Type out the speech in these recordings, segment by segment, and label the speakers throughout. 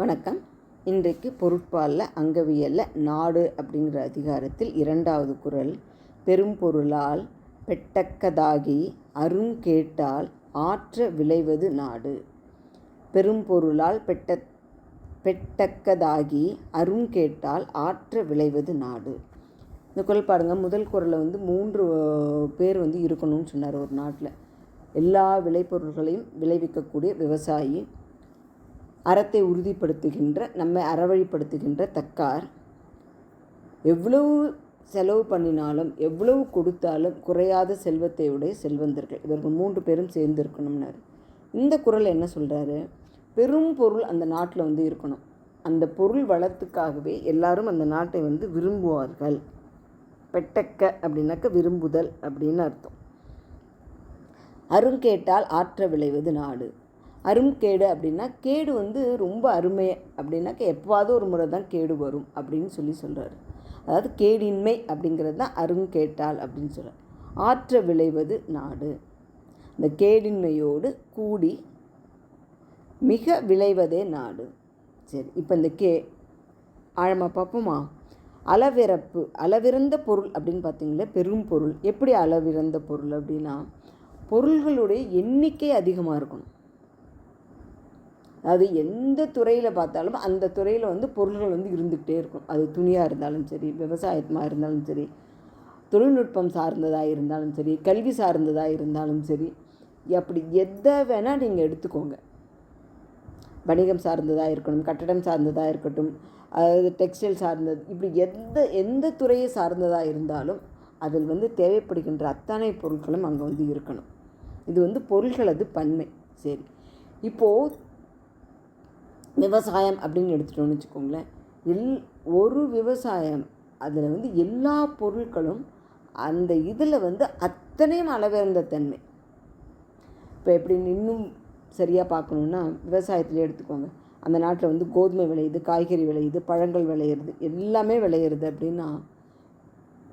Speaker 1: வணக்கம். இன்றைக்கு பொருட்பாலில் அங்கவியலில் நாடு அப்படிங்கிற அதிகாரத்தில் 2வது குறள். பெரும்பொருளால் பெட்டக்கதாகி அருங்கேட்டால் ஆற்ற விளைவது நாடு. பெரும்பொருளால் பெட்டக்கதாகி அருங்கேட்டால் ஆற்ற விளைவது நாடு. இந்த குறள் பாருங்கள். முதல் குறளில் 3 பேர் இருக்கணும்னு சொன்னார். ஒரு நாட்டில் எல்லா விளைபொருள்களையும் விளைவிக்கக்கூடிய விவசாயி, அறத்தை உறுதிப்படுத்துகின்ற, நம்மை அறவழிப்படுத்துகின்ற தக்கார், எவ்வளவு செலவு பண்ணினாலும் எவ்வளவு கொடுத்தாலும் குறையாத செல்வத்தை உடைய செல்வந்தர்கள், இவர்கள் 3 பேரும் சேர்ந்து இருக்கணும்னாரு. இந்த குறள் என்ன சொல்கிறாரு? பெரும் பொருள் அந்த நாட்டில் இருக்கணும். அந்த பொருள் வளத்துக்காகவே எல்லாரும் அந்த நாட்டை விரும்புவார்கள். பெட்டக்க அப்படின்னாக்க விரும்புதல் அப்படின்னு அர்த்தம். அருங்கேட்டால் ஆற்ற விளைவது நாடு. அருங்கேடு அப்படின்னா கேடு ரொம்ப அருமை அப்படின்னாக்க எப்போவாவது ஒரு முறை தான் கேடு வரும் அப்படின்னு சொல்கிறாரு. அதாவது கேடின்மை அப்படிங்கிறது தான் அருங்கேட்டால் அப்படின்னு சொல்கிறார். ஆற்ற விளைவது நாடு. இந்த கேடின்மையோடு கூடி மிக விளைவதே நாடு. சரி, இப்போ இந்த ஆழமாக பார்ப்போமா? அளவிறந்த பொருள் அப்படின்னு பார்த்தீங்களா? பெரும் பொருள். எப்படி அளவிறந்த பொருள் அப்படின்னா, பொருள்களுடைய எண்ணிக்கை அதிகமாக இருக்கணும். அது எந்த துறையில் பார்த்தாலும் அந்த துறையில் பொருள்கள் இருந்துக்கிட்டே இருக்கும். அது துணியாக இருந்தாலும் சரி, விவசாயமாக இருந்தாலும் சரி, தொழில்நுட்பம் சார்ந்ததாக இருந்தாலும் சரி, கல்வி சார்ந்ததாக இருந்தாலும் சரி, அப்படி எதை வேணால் நீங்கள் எடுத்துக்கோங்க. வணிகம் சார்ந்ததாக இருக்கணும், கட்டடம் சார்ந்ததாக இருக்கட்டும், அது டெக்ஸ்டைல் சார்ந்தது, இப்படி எந்த துறையை சார்ந்ததாக இருந்தாலும் அதில் தேவைப்படுகின்ற அத்தனை பொருட்களும் அங்கே இருக்கணும். இது பொருள்களது பன்மை. சரி, இப்போது விவசாயம் அப்படின்னு எடுத்துட்டோன்னு வச்சுக்கோங்களேன். ஒரு விவசாயம் அதில் எல்லா பொருட்களும் அந்த இதில் அத்தனையும் அளவிறந்த தன்மை. இப்போ எப்படின்னு இன்னும் சரியாக பார்க்கணுன்னா, விவசாயத்தில் எடுத்துக்கோங்க. அந்த நாட்டில் கோதுமை விளையுது, காய்கறி விளையுது, பழங்கள் விளையிறது, எல்லாமே விளையிறது அப்படின்னா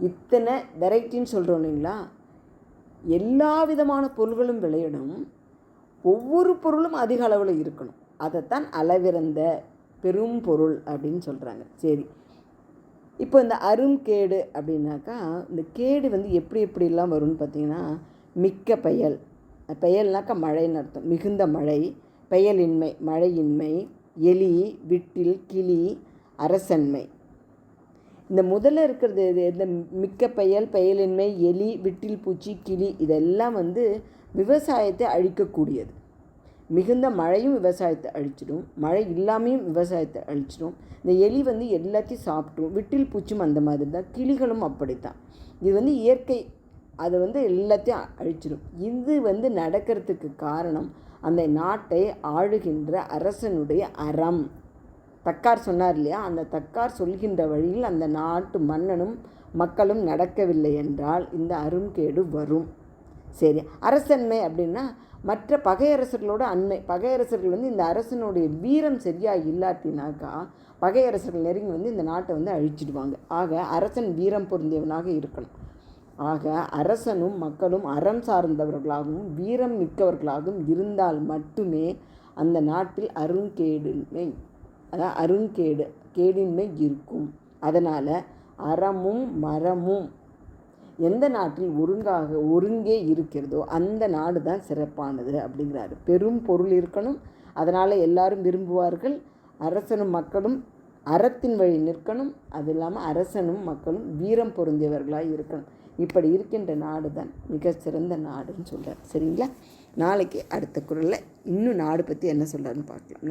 Speaker 1: இத்தனை வெரைட்டின்னு சொல்கிறோம் இல்லைங்களா? எல்லா விதமான பொருள்களும் விளையிடும். ஒவ்வொரு பொருளும் அதிக அளவில் இருக்கணும். அதைத்தான் அளவிறந்த பெரும் பொருள் அப்படின்னு சொல்கிறாங்க. சரி, இப்போ இந்த அருங்கேடு அப்படின்னாக்கா, இந்த கேடு எப்படிலாம் வரும்னு பார்த்தீங்கன்னா, மிக்க பெயல். பெயல்னாக்கா மழைன்னு அர்த்தம். மிகுந்த மழை, பெயலின்மை மழையின்மை, எலி, விட்டில், கிளி, அரசன்மை. இந்த முதல்ல இருக்கிறது இந்த மிக்க பெயல், பெயலின்மை, எலி, விட்டில் பூச்சி, கிளி, இதெல்லாம் விவசாயத்தை அழிக்கக்கூடியது. மிகுந்த மழையும் விவசாயத்தை அழிச்சிடும், மழை இல்லாமையும் விவசாயத்தை அழிச்சிடும். இந்த எலி எல்லாத்தையும் சாப்பிட்டும், விட்டில் பூச்சும் அந்த மாதிரி தான், கிளிகளும் அப்படித்தான். இது இயற்கை, அது எல்லாத்தையும் அழிச்சிடும். இது நடக்கிறதுக்கு காரணம் அந்த நாட்டை ஆளுகின்ற அரசனுடைய அறம். தக்கார் சொன்னார் இல்லையா? அந்த தக்கார் சொல்கின்ற வழியில் அந்த நாட்டு மன்னனும் மக்களும் நடக்கவில்லை என்றால் இந்த அருங்கேடு வரும். சரி, அரசன்மை அப்படின்னா மற்ற பகையரசர்களோட அண்மை. பகையரசர்கள் இந்த அரசனுடைய வீரம் சரியாக இல்லாட்டினாக்கா பகையரசர்கள் நெருங்கி இந்த நாட்டை அழிச்சிடுவாங்க. ஆக அரசன் வீரம் பொருந்தியவனாக இருக்கணும். ஆக அரசனும் மக்களும் அறம் சார்ந்தவர்களாகவும் வீரம் மிக்கவர்களாகவும் இருந்தால் மட்டுமே அந்த நாட்டில் கேடின்மை இருக்கும். அதனால் அறமும் மரமும் எந்த நாட்டில் ஒருங்கே இருக்கிறதோ அந்த நாடு தான் சிறப்பானது அப்படிங்கிறாரு. பெரும் பொருள் இருக்கணும், அதனால் எல்லாரும் விரும்புவார்கள். அரசனும் மக்களும் அறத்தின் வழி நிற்கணும். அது இல்லாமல் அரசனும் மக்களும் வீரம் பொருந்தியவர்களாக இருக்கணும். இப்படி இருக்கின்ற நாடு தான் மிக சிறந்த நாடுன்னு சொல்கிறார். சரிங்களா? நாளைக்கு அடுத்த குறளில் இன்னும் நாடு பற்றி என்ன சொல்கிறாருன்னு பார்க்கலாம்.